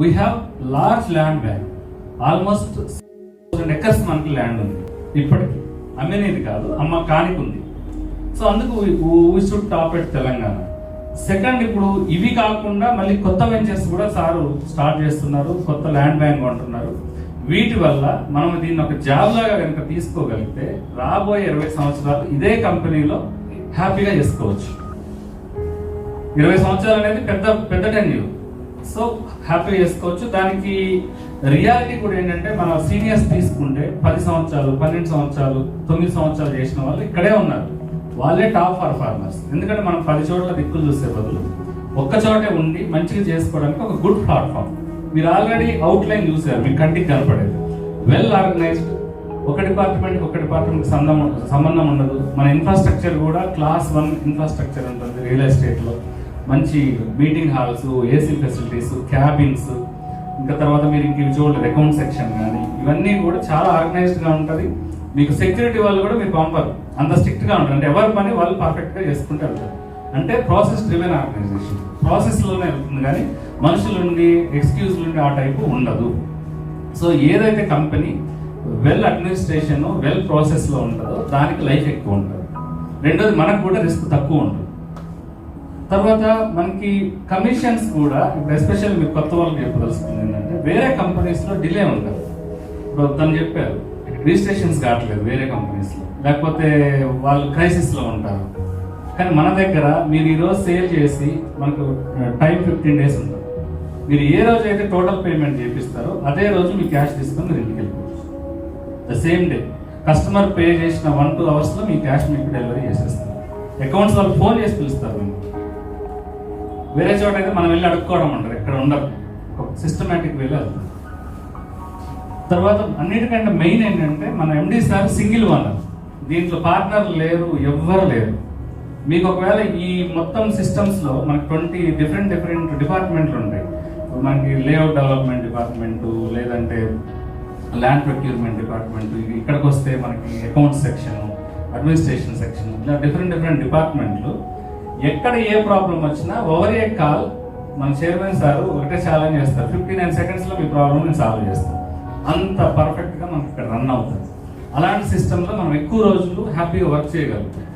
We have large land bank, almost 1000 acres మనకి land ఉంది ఇప్పటికి. అమ్మేది కాదు, కానికి ఉంది. సో అందుకు we should top at Telangana. Second, ఇప్పుడు ఇవి కాకుండా మళ్ళీ కొత్త వెంచర్స్ కూడా సారు స్టార్ట్ చేస్తున్నారు, కొత్త ల్యాండ్ బ్యాంక్ అంటున్నారు. వీటి వల్ల మనం దీన్ని ఒక జాబ్ లాగా కనుక తీసుకోగలిగితే రాబోయే 20 సంవత్సరాలు ఇదే కంపెనీలో హ్యాపీగా చేసుకోవచ్చు. 20 సంవత్సరాలు అనేది పెద్ద టెన్యూర్. సో హ్యాపీగా చేసుకోవచ్చు. దానికి రియాలిటీ కూడా ఏంటంటే, మన సీనియర్స్ తీసుకుంటే 10 సంవత్సరాలు 12 సంవత్సరాలు 9 సంవత్సరాలు చేసిన వాళ్ళు ఇక్కడే ఉన్నారు. వాళ్ళే టాప్ పర్ఫార్మర్స్. ఎందుకంటే మనం 10 చోట్ల దిక్కులు చూసే బదులు ఒక్క చోటే ఉండి మంచిగా చేసుకోవడానికి ఒక గుడ్ ప్లాట్ఫామ్. మీరు ఆల్రెడీ అవుట్లైన్ చూసారు, మీ కంటికి కనపడేది. వెల్ ఆర్గనైజ్డ్, ఒక డిపార్ట్మెంట్ సంబంధం ఉండదు. మన ఇన్ఫ్రాస్ట్రక్చర్ కూడా క్లాస్ 1 ఇన్ఫ్రాస్ట్రక్చర్ ఉంటుంది. రియల్ ఎస్టేట్లో మంచి meeting halls, AC facilities, cabins, ఇంకా తర్వాత మీరు ఇంక చూడలేదు అకౌంట్ సెక్షన్ కానీ, ఇవన్నీ కూడా చాలా ఆర్గనైజ్డ్గా ఉంటుంది. మీకు సెక్యూరిటీ వాళ్ళు కూడా మీరు పంపరు, అంత స్ట్రిక్ట్గా ఉంటుంది. అంటే ఎవరి పని వాళ్ళు పర్ఫెక్ట్గా చేసుకుంటూ వెళ్తారు. అంటే ప్రాసెస్ డ్రివెన్ ఆర్గనైజేషన్, ప్రాసెస్లోనే వెళ్తుంది కానీ మనుషులుండి ఎక్స్క్యూజ్లుండి ఆ టైపు ఉండదు. సో ఏదైతే కంపెనీ వెల్ అడ్మినిస్ట్రేషన్, వెల్ ప్రాసెస్లో ఉంటుందో దానికి లైఫ్ ఎక్కువ ఉంటుంది. రెండోది, మనకు కూడా రిస్క్ తక్కువ ఉంటుంది. తర్వాత మనకి కమిషన్స్ కూడా, ఇప్పుడు ఎస్పెషల్ మీరు కొత్త వాళ్ళకి చెప్పదలుచుకుంది ఏంటంటే, వేరే కంపెనీస్లో డిలే ఉంటుంది. ఇప్పుడు తను చెప్పారు రిజిస్ట్రేషన్స్ కావట్లేదు వేరే కంపెనీస్లో, లేకపోతే వాళ్ళు క్రైసిస్లో ఉంటారు. కానీ మన దగ్గర మీరు ఈరోజు సేల్ చేసి మనకు టైం 15 days ఉంటుంది. మీరు ఏ రోజు అయితే టోటల్ పేమెంట్ చేపిస్తారో అదే రోజు మీ క్యాష్ తీసుకొని మీరు ఇంటికి వెళ్ళిపోవచ్చు. The same day customer pay చేసిన 1-2 hours మీ క్యాష్ మీకు డెలివరీ చేసేస్తారు. అకౌంట్స్ వాళ్ళు ఫోన్ చేసి పిలుస్తారు మీకు. వేరే చోట అయితే మనం వెళ్ళి అడుక్కోవడం అంటారు, ఇక్కడ ఉండదు. సిస్టమేటిక్ వేలో వెళ్తుంది. తర్వాత అన్నిటికంటే మెయిన్ ఏంటంటే, మన ఎండి సార్ సింగిల్ ఓనర్, దీంట్లో పార్ట్నర్ లేరు, ఎవ్వరు లేరు. మీకు ఒకవేళ ఈ మొత్తం సిస్టమ్స్లో మనకి 20 డిఫరెంట్ డిపార్ట్మెంట్లు ఉంటాయి. మనకి లేఅవుట్ డెవలప్మెంట్ డిపార్ట్మెంటు, లేదంటే ల్యాండ్ ప్రొక్యూర్మెంట్ డిపార్ట్మెంట్, ఇక్కడికి వస్తే మనకి అకౌంట్స్ సెక్షన్, అడ్మినిస్ట్రేషన్ సెక్షన్, ఇలా డిఫరెంట్ డిపార్ట్మెంట్లు. ఎక్కడ ఏ ప్రాబ్లం వచ్చినా ఓవర్ ఏ కాల్ మన చైర్మన్ సార్ ఒకటే ఛాలెంజ్ చేస్తారు, 59 seconds మీ ప్రాబ్లమ్ నేను సాల్వ్ చేస్తాను. అంత పర్ఫెక్ట్గా మనకి ఇక్కడ రన్ అవుతుంది. అలాంటి సిస్టంలో మనం ఎక్కువ రోజులు హ్యాపీగా వర్క్ చేయగలుగుతాం.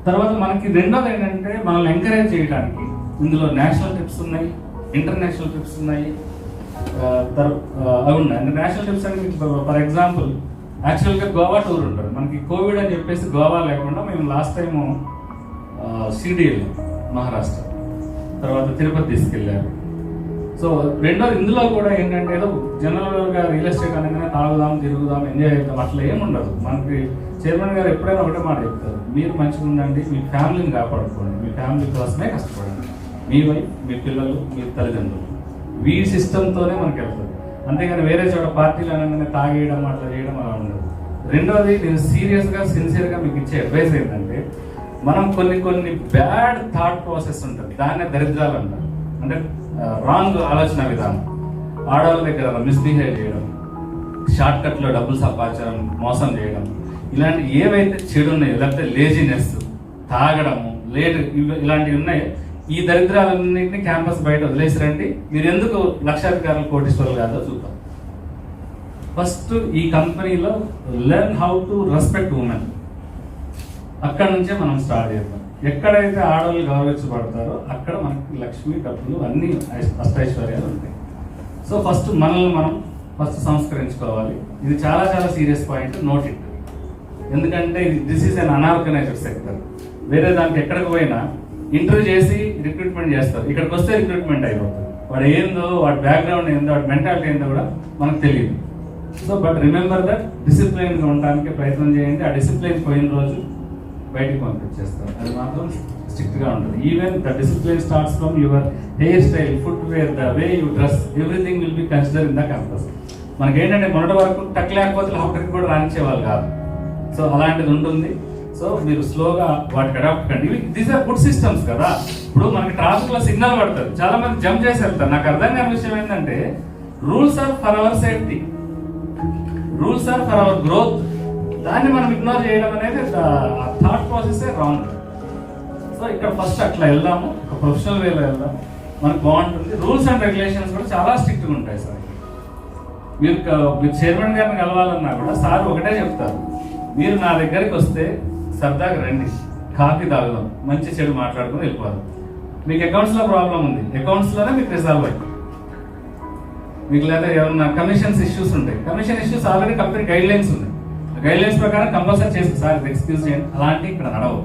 తర్వాత మనకి రెండోది ఏంటంటే, మనల్ని ఎంకరేజ్ చేయడానికి ఇందులో నేషనల్ ట్రిప్స్ ఉన్నాయి, ఇంటర్నేషనల్ ట్రిప్స్ ఉన్నాయి. అవి ఉన్నాయి. అంటే నేషనల్ ట్రిప్స్ అంటే ఫర్ ఎగ్జాంపుల్ యాక్చువల్గా గోవా టూర్ ఉంటుంది. మనకి కోవిడ్ అని చెప్పేసి గోవా లేకుండా మేము లాస్ట్ టైము షిరిడి వెళ్ళాం, మహారాష్ట్ర. తర్వాత తిరుపతి తీసుకెళ్ళారు. సో రెండోది ఇందులో కూడా ఏంటంటే, ఏదో జనరల్గా రియల్ ఎస్టేట్ అనగానే తాగుదాం, తిరుగుదాం, ఎంజాయ్ చేద్దాం అట్లా ఏముండదు. మనకి చైర్మన్ గారు ఎప్పుడైనా ఒకటే మాట చెప్తారు, మీరు మంచిగా ఉండండి, మీ ఫ్యామిలీని కాపాడుకోండి, మీ ఫ్యామిలీ కోసమే కష్టపడండి. మీ వైఫ్, మీ పిల్లలు, మీ తల్లిదండ్రులు, వీడి సిస్టంతోనే మనకి వెళ్తుంది. అంతేగాని వేరే చోట పార్టీలు అనగానే తాగేయడం అట్లా చేయడం అలా ఉండదు. రెండోది, నేను సీరియస్గా సిన్సియర్గా మీకు ఇచ్చే అడ్వైస్ ఏంటంటే, మనం కొన్ని బ్యాడ్ థాట్ ప్రాసెస్ ఉంటుంది, దాన్నే దరిద్రాలు అంటారు. అంటే రాంగ్ ఆలోచన విధానం, ఆడవాళ్ళ దగ్గర మిస్బిహేవ్ చేయడం, షార్ట్ కట్లో డబ్బులు సంపాదించడం, మోసం చేయడం, ఇలాంటి ఏవైతే చెడు ఉన్నాయో, లేకపోతే లేజినెస్, తాగడము, ఇలాంటివి ఉన్నాయో, ఈ దరిద్రాలన్నింటినీ క్యాంపస్ బయట వదిలేసిరండి. మీరు ఎందుకు లక్షాధికారులు, కోటీశ్వరులు కాదో చూద్దాం. ఫస్ట్ ఈ కంపెనీలో learn how to respect women. అక్కడ నుంచే మనం స్టార్ట్ చేద్దాం. ఎక్కడైతే ఆడవాళ్ళు గౌరవించబడతారో అక్కడ మనకి లక్ష్మి, డబ్బులు, అన్ని అష్టైశ్వర్యాలు ఉంటాయి. సో ఫస్ట్ మనల్ని మనం సంస్కరించుకోవాలి. ఇది చాలా సీరియస్ పాయింట్, నోట్ ఇట్. ఎందుకంటే this is an unorganised sector. వేరే దానికి ఎక్కడికి పోయినా ఇంటర్వ్యూ చేసి రిక్రూట్మెంట్ చేస్తారు, ఇక్కడికి వస్తే రిక్రూట్మెంట్ అయిపోతుంది. వాడు ఏందో, వాడి బ్యాక్గ్రౌండ్ ఏందో, వాడి మెంటాలిటీ ఏందో కూడా మనకు తెలియదు. సో బట్ రిమెంబర్ దట్, డిసిప్లైన్గా ఉండడానికి ప్రయత్నం చేయండి. ఆ డిసిప్లైన్ పోయిన రోజు బయటికి పంపించేస్తారు. అది మాత్రం స్ట్రిక్ట్గా ఉంటుంది. Even the discipline starts from your hair style, footwear, the way you dress, everything will be consider in the campus. మనకేంటంటే మొదటి వరకు టక్ లేకపోతే హాఫ్టర్కి కూడా రానిచ్చేవాళ్ళు కాదు. సో అలాంటిది ఉంటుంది. సో మీరు స్లోగా వాటికి అడాప్ట్ కండి. దీస్ ఆర్ గుడ్ సిస్టమ్స్ కదా. ఇప్పుడు మనకి ట్రాఫిక్ లో సిగ్నల్ పడుతుంది, చాలా మంది జంప్ చేసి వెళ్తారు. నాకు అర్థం కాని విషయం ఏంటంటే, rules are for our safety, rules are for our growth. దాన్ని మనం ఇగ్నోర్ చేయడం అనేది థాట్ ప్రాసెస్ రాంగ్. సో ఇక్కడ ఫస్ట్ అట్లా వెళ్దాము, ఒక ప్రొఫెషనల్ వేలో వెళ్దాం. మనకు బాగుంటుంది. రూల్స్ అండ్ రెగ్యులేషన్స్ కూడా చాలా స్ట్రిక్ట్గా ఉంటాయి సార్. మీరు చైర్మన్ గారిని కలవాలన్నా కూడా సార్ ఒకటే చెప్తారు, మీరు నా దగ్గరికి వస్తే సరదాగా రండి, కాఫీ తాగుదాం, మంచి చెడు మాట్లాడుకుని వెళ్ళిపోదాం. మీకు అకౌంట్స్లో ప్రాబ్లం ఉంది, అకౌంట్స్లోనే మీకు రిజాల్వ్ అవుతుంది. మీకు లేదా ఏమన్నా కమిషన్స్ ఇష్యూస్ ఉంటాయి, commission issues already company guideline ఉన్నాయి, గైడ్ లైన్స్ ప్రకారం కంపల్సరీ చేస్తుంది సార్, ఎక్స్క్యూజ్ చేయండి, అలాంటి ఇక్కడ నడవు.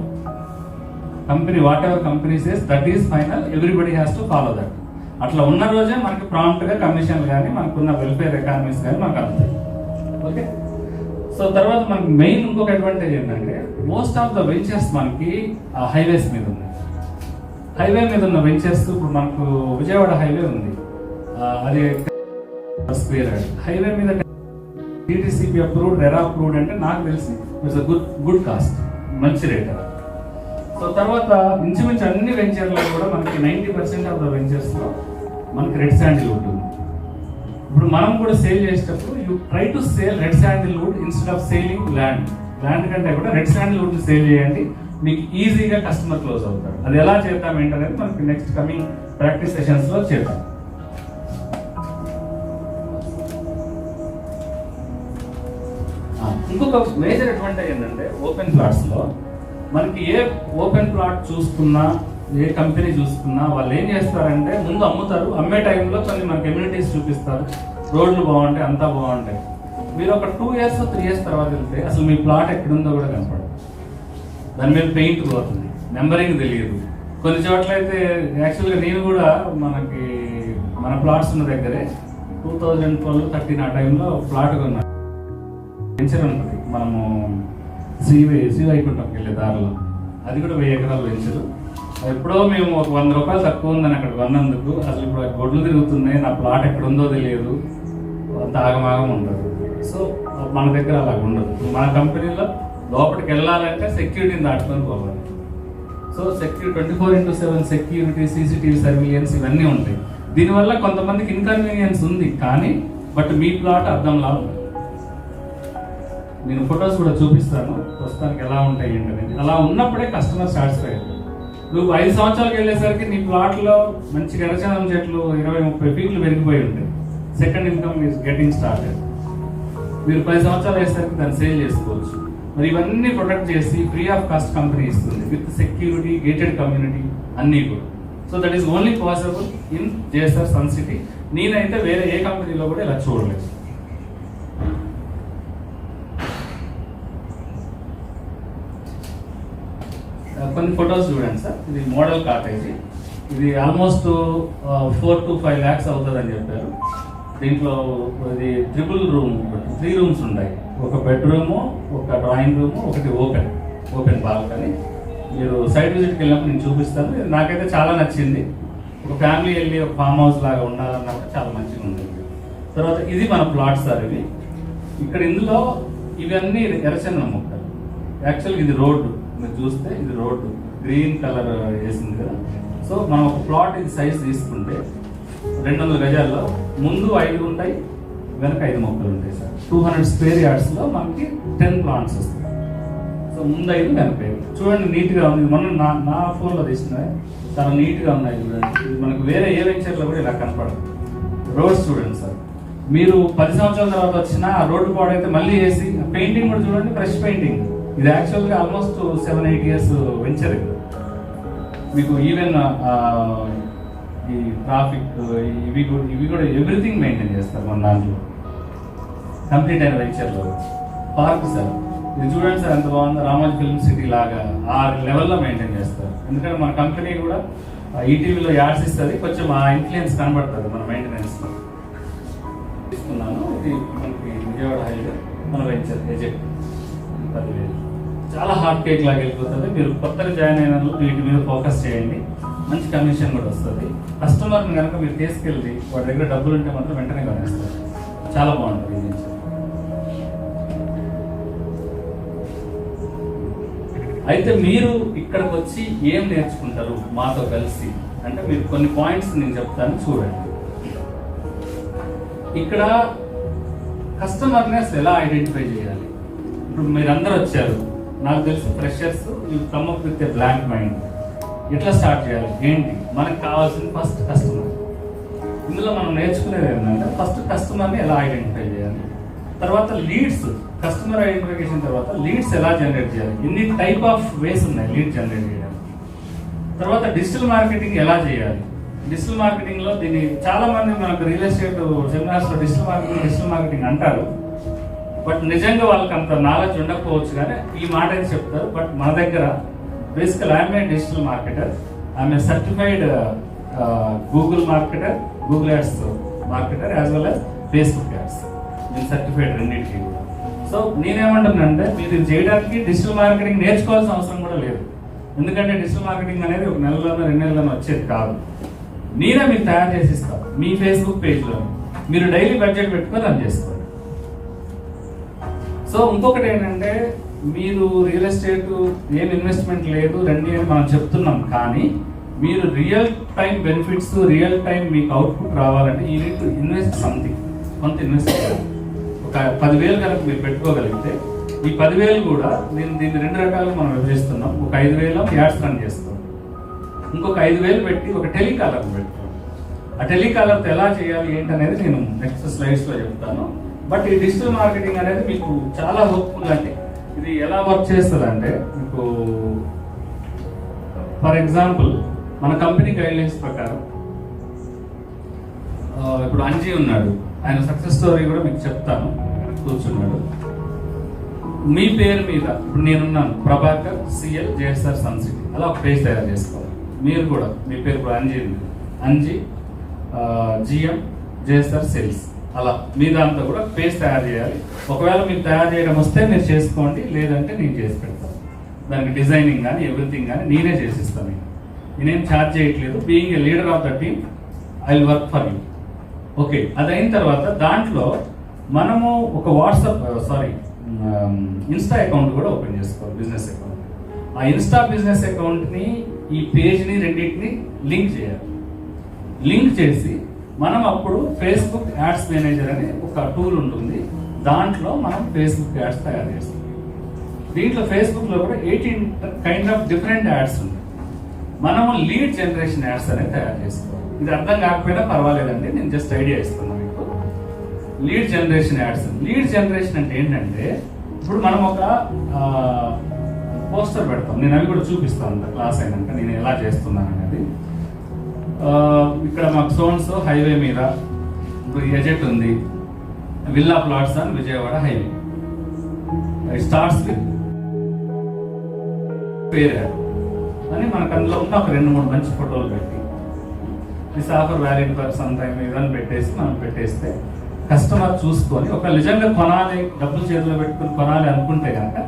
Company whatever company says that is final, everybody has to follow that. అట్లా ఉన్న రోజే మనకి ప్రాంప్ట్గా కమిషన్లు కానీ మనకున్న వెల్ఫేర్ ఎకానమీస్ కానీ మనకు అందుతాయి. ఓకే, సో తర్వాత మనకి మెయిన్ ఇంకొక అడ్వాంటేజ్ ఏంటంటే మోస్ట్ ఆఫ్ ద వెంచర్స్ మనకి హైవేస్ మీద ఉన్నాయి. హైవే మీద ఉన్న వెంచర్స్ ఇప్పుడు మనకు విజయవాడ హైవే ఉంది, అది స్క్వేర్ హైవే మీద టీటీసీపీ అప్రూవ్డ్, రెరా అప్రూవ్డ్ అంటే నాకు తెలిసి ఇట్స్ గుడ్ కాస్ట్, మంచి రేట్. సో తర్వాత ఇంచుమించు అన్ని వెంచర్లో కూడా మనకి 90% ఆఫ్ ద వెంచర్స్లో మనకి రెడ్ శాండిల్వుడ్ ఉంది. ఇప్పుడు మనం కూడా సేల్ చేసేటప్పుడు you try to sell red sandalwood instead of selling land. Land కంటే కూడా రెడ్ శాండిల్వుడ్ సేల్ చేయండి, మీకు ఈజీగా కస్టమర్ క్లోజ్ అవుతారు. అది ఎలా చేద్దాం ఏంటనేది మనకి నెక్స్ట్ కమింగ్ ప్రాక్టీస్ సెషన్స్లో చేద్దాం. ఇంకొక మేజర్ అడ్వాంటేజ్ ఏంటంటే ఓపెన్ ప్లాట్స్లో మనకి ఏ ఓపెన్ ప్లాట్ చూసుకున్నా, ఏ కంపెనీ చూసుకున్నా వాళ్ళు ఏం చేస్తారంటే ముందు అమ్ముతారు, అమ్మే టైంలో కొన్ని మనకి ఎమ్యూనిటీస్ చూపిస్తారు, రోడ్లు బాగుంటాయి, అంతా బాగుంటాయి. మీరు ఒక 2 years 3 years తర్వాత వెళ్తే అసలు మీ ప్లాట్ ఎక్కడుందో కూడా కనపడదు, దాని మీద పెయింట్ పోతుంది, నెంబరింగ్ తెలియదు. కొన్ని చోట్ల అయితే యాక్చువల్గా నేను కూడా మన ప్లాట్స్ ఉన్న దగ్గరే 2012-13 ఆ టైంలో ప్లాట్ కొన్నాను. వెంచర్ ఉంటుంది మనము శ్రీవైకుంఠంకి వెళ్ళే దారిలో, అది కూడా 1000 ఎకరాల వెంచరు. ఎప్పుడో మేము ఒక 100 రూపాయలు తక్కువ ఉందని అక్కడ కొన్నందుకు అసలు ఇప్పుడు గొడ్లు తిరుగుతున్నాయి, నా ప్లాట్ ఎక్కడ ఉందో తెలియదు, అంత ఆగమాగం ఉండదు. సో మన దగ్గర అలా ఉండదు. మన కంపెనీలో లోపలికి వెళ్ళాలంటే సెక్యూరిటీని దాటుకొని పోవాలి. సో 24/7 సెక్యూరిటీ, సీసీటీవీ సర్వీలెన్స్ ఇవన్నీ ఉంటాయి. దీనివల్ల కొంతమందికి ఇన్కన్వీనియన్స్ ఉంది, కానీ బట్ మీ ప్లాట్ అర్థంలా ఉంది. నేను ఫొటోస్ కూడా చూపిస్తాను ప్రస్తుతానికి ఎలా ఉంటాయి ఏంటనేది. అలా ఉన్నప్పుడే కస్టమర్ సాటిస్ఫై అవుతుంది. నువ్వు 5 సంవత్సరాలకు వెళ్ళేసరికి నీ ప్లాట్లో మంచి ఎర్రచందనం చెట్లు 20-30 ఫీట్లు పెరిగిపోయి ఉంటాయి. Second income is getting started. మీరు 10 సంవత్సరాలు అయ్యేసరికి దాన్ని సేల్ చేసుకోవచ్చు. మరి ఇవన్నీ ప్రొటెక్ట్ చేసి ఫ్రీ ఆఫ్ కాస్ట్ కంపెనీ ఇస్తుంది, విత్ సెక్యూరిటీ, గేటెడ్ కమ్యూనిటీ అన్నీ కూడా. So that is only possible in JSR Sun City. నేనైతే వేరే ఏ కంపెనీలో కూడా ఇలా చూడలేదు. కొన్ని ఫొటోస్ చూడండి సార్. ఇది మోడల్ కాటేజ్, ఇది ఆల్మోస్ట్ 4 to 5 lakhs అవుతుందని చెప్పారు. దీంట్లో ఇది 3 rooms ఉంటాయి. ఒక బెడ్రూము, ఒక డ్రాయింగ్ రూము, ఒకటి ఓపెన్ బాల్కనీ. మీరు సైట్ విజిట్కి వెళ్ళినప్పుడు నేను చూపిస్తాను. నాకైతే చాలా నచ్చింది. ఒక ఫ్యామిలీ వెళ్ళి ఒక ఫామ్ హౌస్ లాగా ఉండాలన్నప్పుడు చాలా మంచిగా ఉంటుంది. తర్వాత ఇది మన ప్లాట్ సార్. ఇవి ఇక్కడ ఇందులో ఇవన్నీ ఎర్రచందనం మొక్కలు. యాక్చువల్గా ఇది రోడ్డు, మీరు చూస్తే ఇది రోడ్డు గ్రీన్ కలర్ వేసింది కదా. సో మనం ఒక ప్లాట్ ఇది సైజ్ తీసుకుంటే 200 గజాల్లో ముందు 5 ఉంటాయి, వెనక 5 మొక్కలు ఉంటాయి సార్. 200 square yardsలో మనకి 10 plants వస్తాయి. సో ముందు 5 వెనక 5. చూడండి నీట్గా ఉంది. మనం నా ఫోన్లో తీసినాయి, చాలా నీట్గా ఉన్నాయి చూడండి. మనకు వేరే ఏ వెంచర్లో కూడా ఇలా కనపడదు. రోడ్స్ చూడండి సార్. మీరు 10 సంవత్సరాల తర్వాత వచ్చిన ఆ రోడ్డు పాడైతే మళ్ళీ వేసి పెయింటింగ్ కూడా చూడండి, ఫ్రెష్ పెయింటింగ్. ఇది యాక్చువల్గా ఆల్మోస్ట్ 7-8 years వెంచర్. మీకు ఈవెన్ ఈ ట్రాఫిక్ ఇవి కూడా ఎవ్రీథింగ్ మెయింటైన్ చేస్తారు మన దాంట్లో. కంప్లీట్ అయిన వెంచర్లో పార్క్ సార్. ఇది చూడండి సార్ ఎంత బాగుందో, రామోజీ ఫిల్మ్ సిటీ లాగా ఆ లెవెల్లో మెయింటైన్ చేస్తారు. ఎందుకంటే మన కంపెనీ కూడా ఈటీవీలో యాడ్స్ ఇస్తుంది, కొంచెం ఆ ఇన్ఫ్లుయెన్స్ కనబడుతుంది మన మెయింటెనెన్స్లో. తీసుకున్నాను. ఇది మనకి విజయవాడ హైవే మన వెంచర్ ఎజెక్ట్ 10,000. చాలా హాట్ కేక్ లాగా వెళ్ళిపోతుంది. మీరు కొత్తగా జాయిన్ అయిన వీటి మీద ఫోకస్ చేయండి, మంచి కమిషన్ కూడా వస్తుంది. కస్టమర్ని కనుక మీరు తీసుకెళ్ళి వాడి దగ్గర డబ్బులు ఉంటే మాత్రం వెంటనే కొనేస్తారు. చాలా బాగుంటుంది ఈ వెంచర్. అయితే మీరు ఇక్కడికి వచ్చి ఏం నేర్చుకుంటారు మాతో కలిసి అంటే, మీరు కొన్ని పాయింట్స్ నేను చెప్తాను చూడండి. ఇక్కడ కస్టమర్ని అసలు ఎలా ఐడెంటిఫై చేయాలి. ఇప్పుడు మీరందరూ వచ్చారు, నాకు తెలిసి freshers you come up with a blank mind. ఎట్లా స్టార్ట్ చేయాలి ఏంటి, మనకు కావాల్సింది ఫస్ట్ కస్టమర్. ఇందులో మనం నేర్చుకునేది ఏంటంటే ఫస్ట్ కస్టమర్ని ఎలా ఐడెంటిఫై చేయాలి, తర్వాత లీడ్స్, కస్టమర్ ఐడెంటిఫికేషన్ తర్వాత లీడ్స్ ఎలా జనరేట్ చేయాలి, ఎన్ని టైప్ ఆఫ్ వేస్ ఉన్నాయి లీడ్ జనరేట్ చేయడానికి, తర్వాత డిజిటల్ మార్కెటింగ్ ఎలా చేయాలి. డిజిటల్ మార్కెటింగ్ లో దీన్ని చాలా మంది మనకు రియల్ ఎస్టేట్ సెమినార్స్ లో డిజిటల్ మార్కెటింగ్ అంటారు, బట్ నిజంగా వాళ్ళకి అంత నాలెడ్జ్ ఉండకపోవచ్చు, కానీ ఈ మాట అయితే చెప్తారు. బట్ మన దగ్గర బేసికల్ I'm a digital marketer, I'm a certified Google marketer, Google ads marketer as well as Facebook ads, నేను సర్టిఫైడ్ రెండింటికి కూడా. సో నేనేమంటున్నానంటే మీరు ఇది చేయడానికి డిజిటల్ మార్కెటింగ్ నేర్చుకోవాల్సిన అవసరం కూడా లేదు, ఎందుకంటే డిజిటల్ మార్కెటింగ్ అనేది ఒక నెలలోనో 2 నెలల్లోనో వచ్చేది కాదు. నేనే మీకు తయారు చేసి ఇస్తాను మీ ఫేస్బుక్ పేజ్లో, మీరు డైలీ బడ్జెట్ పెట్టుకొని రన్ చేసుకోండి. సో ఇంకొకటి ఏంటంటే మీరు రియల్ ఎస్టేట్ ఏం ఇన్వెస్ట్మెంట్ లేదు రండి అని మనం చెప్తున్నాం, కానీ మీరు real time benefits, real time మీకు అవుట్పుట్ రావాలంటే ఈ నీడ్ టు ఇన్వెస్ట్ సంథింగ్, కొంత ఇన్వెస్ట్ చేయాలి. ఒక 10,000 కనుక మీరు పెట్టుకోగలిగితే ఈ 10,000 కూడా నేను దీన్ని 2 రకాలుగా మనం విభజిస్తున్నాం. ఒక 5,000 యాడ్స్ రన్ చేస్తాం, ఇంకొక 5,000 పెట్టి ఒక టెలికాలర్ పెట్టుకోండి. ఆ టెలికాలర్తో ఎలా చేయాలి ఏంటి అనేది నేను నెక్స్ట్ స్లైడ్స్లో చెప్తాను. బట్ ఈ డిజిటల్ మార్కెటింగ్ అనేది మీకు చాలా హోప్ఫుల్. అంటే ఇది ఎలా వర్క్ చేస్తుంది అంటే మీకు ఫర్ ఎగ్జాంపుల్ మన కంపెనీ గైడ్లైన్స్ ప్రకారం ఇప్పుడు అంజీ ఉన్నాడు, ఆయన సక్సెస్ స్టోరీ కూడా మీకు చెప్తాను, కూర్చున్నాడు. మీ పేరు మీద ఇప్పుడు నేనున్నాను ప్రభాకర్ సిఎల్ జేఎస్ఆర్ సన్ సిటీ, అలా ఒక పేజ్ తయారు చేసుకోవాలి. మీరు కూడా మీ పేరు ఇప్పుడు అంజీ జిఎం జేఎస్ఆర్ సేల్స్, అలా మీ దాంతో కూడా పేజ్ తయారు చేయాలి. ఒకవేళ మీకు తయారు చేయడం వస్తే మీరు చేసుకోండి, లేదంటే నేను చేసి పెడతాను. దానికి డిజైనింగ్ కానీ ఎవ్రీథింగ్ కానీ నేనే చేసిస్తాను. నేనేం ఛార్జ్ చేయట్లేదు. Being a leader of the team I will work for you. Okay, అది అయిన తర్వాత దాంట్లో మనము ఒక ఇన్స్టా అకౌంట్ కూడా ఓపెన్ చేసుకోవాలి, బిజినెస్ అకౌంట్. ఆ ఇన్స్టా బిజినెస్ అకౌంట్ని ఈ పేజ్ని రెండింటిని లింక్ చేయాలి. లింక్ చేసి మనం అప్పుడు ఫేస్బుక్ యాడ్స్ మేనేజర్ అనే ఒక టూల్ ఉంటుంది, దాంట్లో మనం ఫేస్బుక్ యాడ్స్ తయారు చేస్తాం. దీంట్లో ఫేస్బుక్లో కూడా 18 కైండ్ ఆఫ్ డిఫరెంట్ యాడ్స్ ఉన్నాయి. మనము లీడ్ జనరేషన్ యాడ్స్ అనేది తయారు చేసుకోవాలి. ఇది అర్థం కాకపోయినా పర్వాలేదండి, నేను జస్ట్ ఐడియా ఇస్తున్నాను మీకు. Lead generation ads. Lead generation అంటే ఏంటంటే ఇప్పుడు మనం ఒక పోస్టర్ పెడతాం, నేను అవి కూడా చూపిస్తాను క్లాస్ అయినాక నేను ఎలా చేస్తున్నాను అనేది. ఇక్కడ మాకు సోన్స్ హైవే మీద ఇప్పుడు ఎజెట్ ఉంది, విల్లా ప్లాట్స్ అని Vijayawada highway. It starts with pair add అని మనకు అందులో ఉన్న ఒక 2-3 మంచి ఫోటోలు పెట్టి this offer valid for some time ఇవన్నీ పెట్టేసి మనం పెట్టేస్తే కస్టమర్ చూసుకొని ఒక నిజంగా కొనాలి, డబ్బులు చేతిలో పెట్టుకుని కొనాలి అనుకుంటే కనుక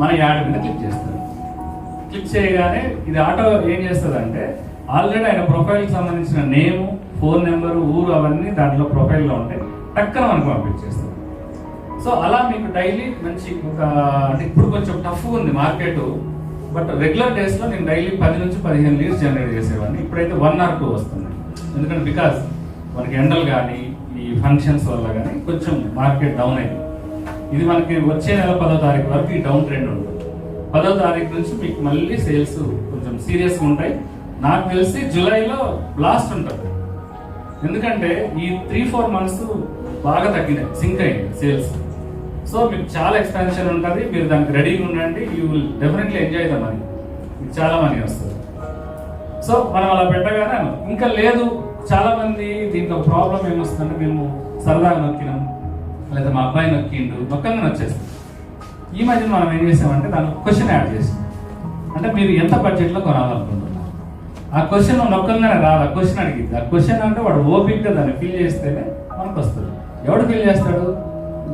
మన యాడ్ మీద క్లిక్ చేస్తారు. క్లిక్ చేయగానే ఇది ఆటో ఏం చేస్తుంది అంటే ఆల్రెడీ ఆయన ప్రొఫైల్కి సంబంధించిన నేము, ఫోన్ నెంబరు, ఊరు అవన్నీ దాంట్లో ప్రొఫైల్లో ఉంటాయి, టక్కన మనకు పంపించేస్తారు. సో అలా మీకు డైలీ మంచి ఒక అంటే ఇప్పుడు కొంచెం టఫ్ ఉంది మార్కెట్, బట్ రెగ్యులర్ డేస్లో నేను డైలీ 10 నుంచి 15 లీడ్స్ జనరేట్ చేసేవాడిని. ఇప్పుడైతే 1 or 2 వస్తున్నాయి, ఎందుకంటే బికాస్ మనకి ఎండలు కానీ ఈ ఫంక్షన్స్ వల్ల కానీ కొంచెం మార్కెట్ డౌన్ అయింది. ఇది మనకి వచ్చే నెల 10వ తారీఖు వరకు ఈ డౌన్ ట్రెండ్ ఉంటుంది. 10వ తారీఖు నుంచి మీకు మళ్ళీ సేల్స్ కొంచెం సీరియస్గా ఉంటాయి. నాకు తెలిసి జూలైలో బ్లాస్ట్ ఉంటుంది, ఎందుకంటే ఈ 3-4 months బాగా తగ్గినాయి, సింక్ అయింది సేల్స్. సో మీకు చాలా ఎక్స్పాన్షన్ ఉంటుంది, మీరు దానికి రెడీగా ఉండండి. You will definitely enjoy the money, మీకు చాలా మనీ వస్తుంది. సో మనం అలా పెట్టగానే ఇంకా లేదు. చాలా మంది దీంట్లో ప్రాబ్లం ఏమొస్తుందంటే మేము సరదాగా నొక్కినాం, లేదా మా అబ్బాయి నొక్కంగా వచ్చేస్తాం. ఈ మధ్య మనం ఏం చేసామంటే దానికి క్వశ్చన్ యాడ్ చేసాం, అంటే మీరు ఎంత బడ్జెట్లో కొనాలనుకుంటున్నారు. ఆ క్వశ్చన్ నొక్కంగానే రాదు, ఆ క్వశ్చన్ అడిగింది. ఆ క్వశ్చన్ అంటే వాడు ఓపిక్గా దాన్ని ఫిల్ చేస్తేనే మనకు వస్తుంది. ఎవడు ఫిల్ చేస్తాడు?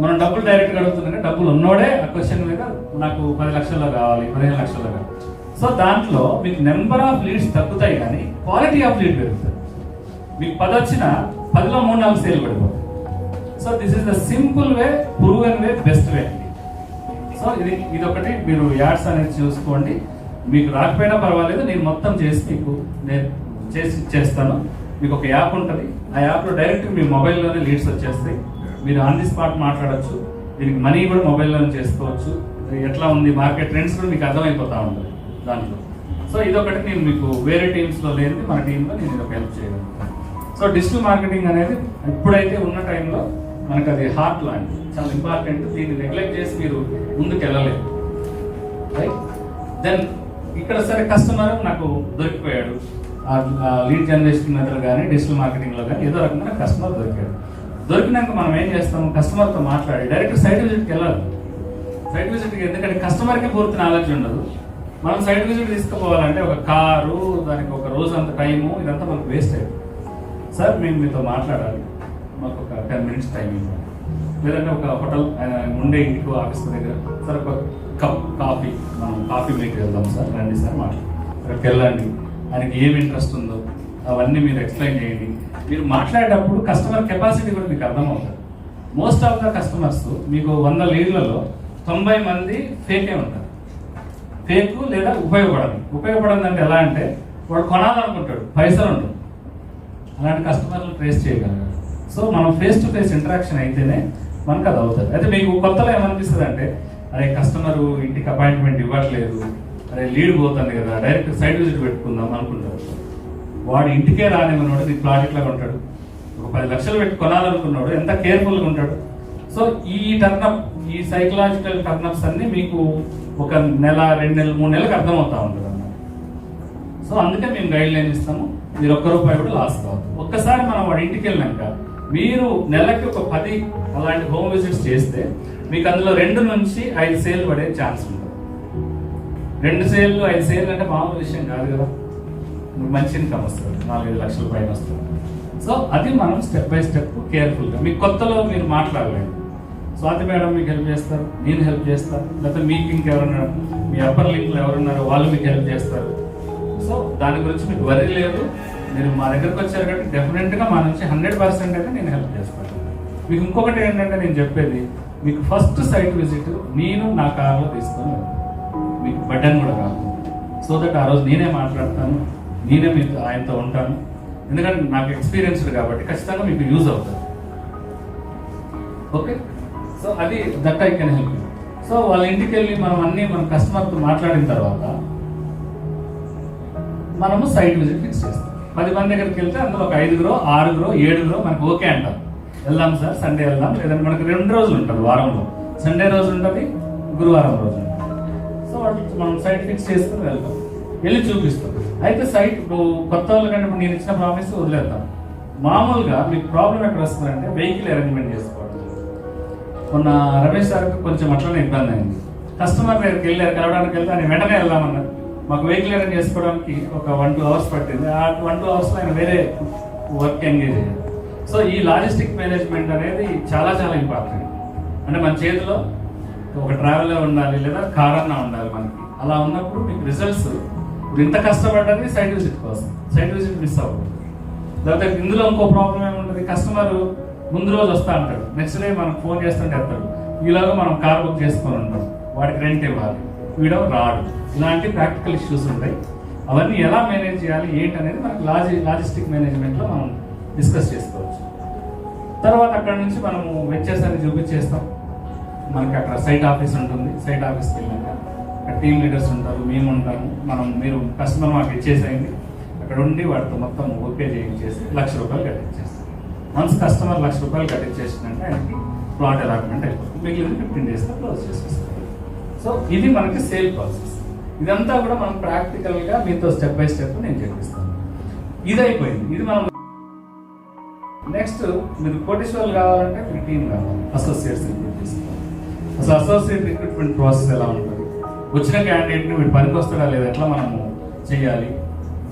మనం డబ్బులు డైరెక్ట్గా అడుగుతుందంటే డబ్బులు ఉన్నోడే ఆ క్వశ్చన్ మీద నాకు 10 లక్షల్లో కావాలి, 15 లక్షల్లో కావాలి. సో దాంట్లో మీకు నెంబర్ ఆఫ్ లీడ్స్ తగ్గుతాయి, కానీ క్వాలిటీ ఆఫ్ లీడ్ పెరుగుతుంది. మీకు 10 వచ్చినా 10లో 3-4 సేల్ పడిపోతాయి. So this is the simple way, proven way, best way. So ఇది ఒకటి మీరు యాడ్స్ అనేది చూసుకోండి. మీకు రాకపోయినా పర్వాలేదు, నేను మొత్తం చేసి మీకు నేను చేసి ఇచ్చేస్తాను. మీకు ఒక యాప్ ఉంటుంది, ఆ యాప్లో డైరెక్ట్ మీ మొబైల్లోనే లీడ్స్ వచ్చేస్తాయి. మీరు ఆన్ ది స్పాట్ మాట్లాడచ్చు. దీనికి మనీ కూడా మొబైల్లోనే చేసుకోవచ్చు. ఎట్లా ఉంది మార్కెట్ ట్రెండ్స్ కూడా మీకు అర్థమైపోతూ ఉంటుంది దాంట్లో. సో ఇదొకటి నేను మీకు వేరే టీమ్స్లో లేనిది మన టీంలో నేను ఇదొక హెల్ప్ చేయగలుగుతాను. సో డిజిటల్ మార్కెటింగ్ అనేది ఇప్పుడైతే ఉన్న టైంలో మనకు అది హార్ట్ లాంటి చాలా ఇంపార్టెంట్. దీన్ని నెగ్లెక్ట్ చేసి మీరు ముందుకు వెళ్ళలేదు, రైట్? దెన్ ఇక్కడ సరే కస్టమర్ నాకు దొరికిపోయాడు, లీడ్ జనరేషన్ మెథడ్ కానీ డిజిటల్ మార్కెటింగ్లో కానీ ఏదో రకంగా కస్టమర్ దొరికాడు. దొరికినాక మనం ఏం చేస్తాము, కస్టమర్తో మాట్లాడి డైరెక్ట్ సైట్ విజిట్కి వెళ్ళాలి. సైట్ విజిట్కి ఎందుకంటే కస్టమర్కి పూర్తి నాలెడ్జ్ ఉండదు. మనం సైట్ విజిట్ తీసుకుపోవాలంటే ఒక కారు, దానికి ఒక రోజు అంత టైము, ఇదంతా మనకు వేస్ట్ అయిపోతుంది. సార్ మేము మీతో మాట్లాడాలి, మాకు ఒక 10 minutes టైం ఇవ్వండి. లేదంటే ఒక హోటల్ ఉండే ఇంటికి ఆఫీస్ దగ్గర సార్ ఒక కప్ కాఫీ, మనం కాఫీ మేక్ వెళ్దాం సార్, రండి సార్ మాట్లాడు, అక్కడికి వెళ్ళండి, ఆయనకి ఏం ఇంట్రెస్ట్ ఉందో అవన్నీ మీరు ఎక్స్ప్లెయిన్ చేయండి. మీరు మాట్లాడేటప్పుడు కస్టమర్ కెపాసిటీ కూడా మీకు అర్థమవుతుంది. మోస్ట్ ఆఫ్ ద కస్టమర్స్ మీకు 100 లీడ్లలో 90 మంది ఫేకే ఉంటారు. ఫేక్ లేదా ఉపయోగపడదు అంటే ఎలా అంటే వాడు కొనాలనుకుంటాడు, పైసలు ఉంటుంది, అలాంటి కస్టమర్లు ట్రేస్ చేయగలగాలి. సో మనం ఫేస్ టు ఫేస్ ఇంటరాక్షన్ అయితేనే మనకు అది అవుతుంది. అయితే మీకు కొత్తలో ఏమనిపిస్తుంది అంటే అరే కస్టమరు ఇంటికి అపాయింట్మెంట్ ఇవ్వట్లేదు, అరే లీడ్ పోతుంది కదా, డైరెక్ట్ సైట్ విజిట్ పెట్టుకుందాం అనుకుంటారు. వాడు ఇంటికే రానివ్వనోడు నీ ప్రాజెక్ట్ లాగా ఉంటాడు. ఒక 10 లక్షలు పెట్టి కొనాలనుకున్నాడు ఎంత కేర్ఫుల్గా ఉంటాడు. సో ఈ టర్నప్, ఈ సైకలాజికల్ టర్నప్స్ అన్ని మీకు ఒక నెల, 2 నెలలు, 3 నెలలకు అర్థమవుతా ఉంటుంది అన్నమాట. సో అందుకే మేము గైడ్ లైన్ ఇస్తాము, మీరు ₹1 కూడా లాస్ కావద్దు. ఒక్కసారి మనం వాడి ఇంటికి వెళ్ళినాక మీరు నెలకి ఒక 10 అలాంటి హోమ్ విజిట్స్ చేస్తే మీకు అందులో 2 నుంచి 5 సేల్ పడే ఛాన్స్ ఉంటుంది. 2 సేల్ 5 సేల్ అంటే మామూలు విషయం కాదు కదా. మంచి ఇన్కమ్ వస్తుంది, 4-5 లక్షల పైన వస్తుంది. సో అది మనం స్టెప్ బై స్టెప్ కేర్ఫుల్గా, మీకు కొత్తలో మీరు మాట్లాడలేదు, స్వాతి మేడం మీకు హెల్ప్ చేస్తారు, నేను హెల్ప్ చేస్తాను, లేకపోతే మీకు ఇంకెవరన్నా మీ అప్పర్ లింక్లో ఎవరున్నారో వాళ్ళు మీకు హెల్ప్ చేస్తారు. సో దాని గురించి మీకు వరీ లేదు. మీరు మా దగ్గరకు వచ్చారు కాబట్టి డెఫినెట్గా మా నుంచి 100% అయితే నేను హెల్ప్ చేస్తాను. మీకు ఇంకొకటి ఏంటంటే నేను చెప్పేది, మీకు ఫస్ట్ సైట్ విజిట్ నేను నా కార్లో తీసుకొని మీకు బటన్ కూడా కాదు. సో దట్ ఆ రోజు నేనే మాట్లాడతాను, నేనే మీకు ఆయనతో ఉంటాను. ఎందుకంటే నాకు ఎక్స్పీరియన్స్డ్ కాబట్టి ఖచ్చితంగా మీకు యూజ్ అవుతుంది. ఓకే, సో అది that I can help you. So వాళ్ళ ఇంటికి వెళ్ళి మనం మన కస్టమర్తో మాట్లాడిన తర్వాత మనము సైట్ విజిట్ ఫిక్స్ చేస్తాం. 10 మంది దగ్గరికి వెళ్తే అందులో ఒక 5, 6, 7 మనకు ఓకే అంటారు. వెళ్దాం సార్, సండే వెళ్దాం, లేదంటే మనకు 2 రోజులు ఉంటుంది వారంలో, సండే రోజు ఉంటుంది, గురువారం రోజు ఉంటుంది. సో మనం సైట్ ఫిక్స్ చేసుకుని వెళ్తాం, వెళ్ళి చూపిస్తాం. అయితే సైట్ ఇప్పుడు కొత్త వాళ్ళు కంటే ఇప్పుడు నేను ఇచ్చిన ప్రామిస్ వదిలేద్దాం. మామూలుగా మీకు ప్రాబ్లం ఎక్కడ వస్తుందంటే వెహికల్ అరేంజ్మెంట్ చేసుకోవడం. మొన్న రమేష్ సార్కి కొంచెం అట్లనే ఇబ్బంది అయింది. కస్టమర్ దగ్గరికి కలవడానికి వెళ్తే ఆయన వెంటనే వెళ్దామన్నారు. మాకు వెహికల్ అరేంజ్ చేసుకోవడానికి ఒక 1-2 hours పట్టింది. ఆ 1-2 hours ఆయన వేరే వర్క్ ఎంగేజ్ అయ్యారు. సో ఈ లాజిస్టిక్ మేనేజ్మెంట్ అనేది చాలా చాలా ఇంపార్టెంట్. అంటే మన చేతిలో ఒక ట్రావెలర్ ఉండాలి, లేదా కార్ అన్నా ఉండాలి మనకి. అలా ఉన్నప్పుడు మీకు రిజల్ట్స్, ఇప్పుడు ఇంత కష్టపడ్డది సైట్ విజిట్ కోసం, సైట్ విజిట్ మిస్ అవ్వదు. లేకపోతే ఇందులో ఇంకో ప్రాబ్లం ఏముంటుంది, కస్టమర్ ముందు రోజు వస్తా అంటాడు, నెక్స్ట్ డే మనం ఫోన్ చేస్తుంటే ఎత్తాడు, ఈలోగా మనం కార్ బుక్ చేసుకొని ఉంటాం, వాడికి రెంట్ ఇవ్వాలి, వీడో రాడు. ఇలాంటి ప్రాక్టికల్ ఇష్యూస్ ఉంటాయి. అవన్నీ ఎలా మేనేజ్ చేయాలి ఏంటి అనేది మనకి లాజిస్టిక్ మేనేజ్మెంట్లో మనం డిస్కస్ చేసుకోవచ్చు. తర్వాత అక్కడ నుంచి మనము వెంచర్స్ అని చూపించేస్తాం. మనకి అక్కడ సైట్ ఆఫీస్ ఉంటుంది. సైట్ ఆఫీస్కి వెళ్ళాక అక్కడ టీమ్ లీడర్స్ ఉంటారు, మేము ఉంటాము. మీరు కస్టమర్ మాకు ఇచ్చేసేయండి, అక్కడ ఉండి వాటితో మొత్తం ఓకే చేయించేసి ₹1,00,000 కట్టించేస్తాం. వన్స్ కస్టమర్ ₹1,00,000 కట్టించేసిందంటే ఆయనకి ప్లాట్ అలాట్మెంట్ అయిపోతుంది. మిగిలిన 15 daysలో క్లోజ్ చేసేస్తాం. సో ఇది మనకి సేల్ ప్రాసెస్. ఇదంతా కూడా మనం ప్రాక్టికల్గా మీతో స్టెప్ బై స్టెప్ నేను చెప్పిస్తాను. ఇది అయిపోయింది. ఇది మనం నెక్స్ట్ మీరు కోటేశ్వర్లు కావాలంటే మీకు టీం కావాలి, అసోసియేట్స్ రిక్రూట్ చేసుకోవాలి. అసలు అసోసియేట్ రిక్రూట్మెంట్ ప్రాసెస్ ఎలా ఉంటుంది, వచ్చిన క్యాండిడేట్ని వీడు పనికి వస్తాడా లేదా ఎట్లా మనము చేయాలి.